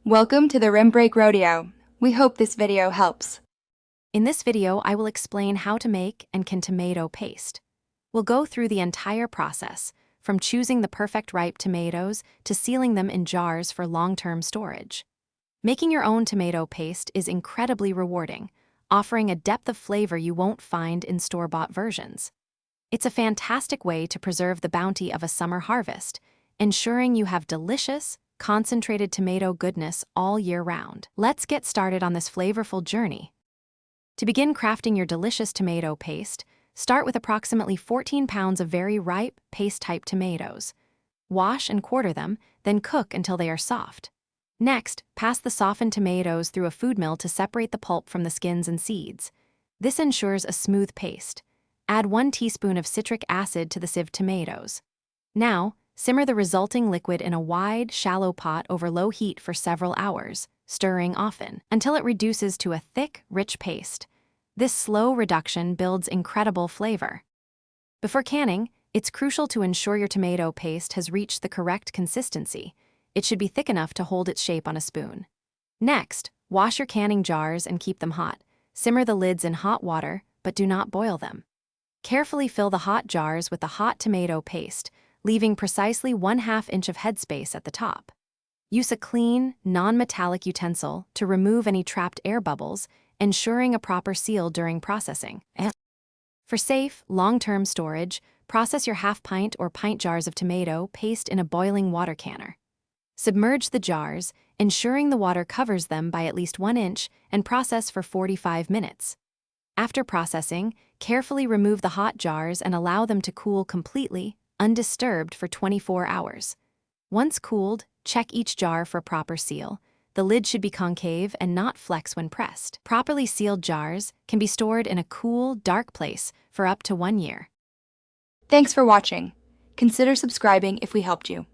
Welcome to the Rim Break Rodeo. We hope this video helps. In this video, I will explain how to make and can tomato paste. We'll go through the entire process, from choosing the perfect ripe tomatoes to sealing them in jars for long-term storage. Making your own tomato paste is incredibly rewarding, offering a depth of flavor you won't find in store-bought versions. It's a fantastic way to preserve the bounty of a summer harvest, ensuring you have delicious, concentrated tomato goodness all year round. Let's get started on this flavorful journey. To begin crafting your delicious tomato paste, start with approximately 14 pounds of very ripe, paste-type tomatoes. Wash and quarter them, then cook until they are soft. Next, pass the softened tomatoes through a food mill to separate the pulp from the skins and seeds. This ensures a smooth paste. Add 1 teaspoon of citric acid to the sieved tomatoes. Now, simmer the resulting liquid in a wide, shallow pot over low heat for several hours, stirring often, until it reduces to a thick, rich paste. This slow reduction builds incredible flavor. Before canning, it's crucial to ensure your tomato paste has reached the correct consistency. It should be thick enough to hold its shape on a spoon. Next, wash your canning jars and keep them hot. Simmer the lids in hot water, but do not boil them. Carefully fill the hot jars with the hot tomato paste, leaving precisely 1/2 inch of headspace at the top. Use a clean, non-metallic utensil to remove any trapped air bubbles, ensuring a proper seal during processing. For safe, long-term storage, process your half-pint or pint jars of tomato paste in a boiling water canner. Submerge the jars, ensuring the water covers them by at least 1 inch, and process for 45 minutes. After processing, carefully remove the hot jars and allow them to cool completely, undisturbed for 24 hours. Once cooled, check each jar for proper seal. The lid should be concave and not flex when pressed. Properly sealed jars can be stored in a cool, dark place for up to 1 year. Thanks for watching. Consider subscribing if we helped you.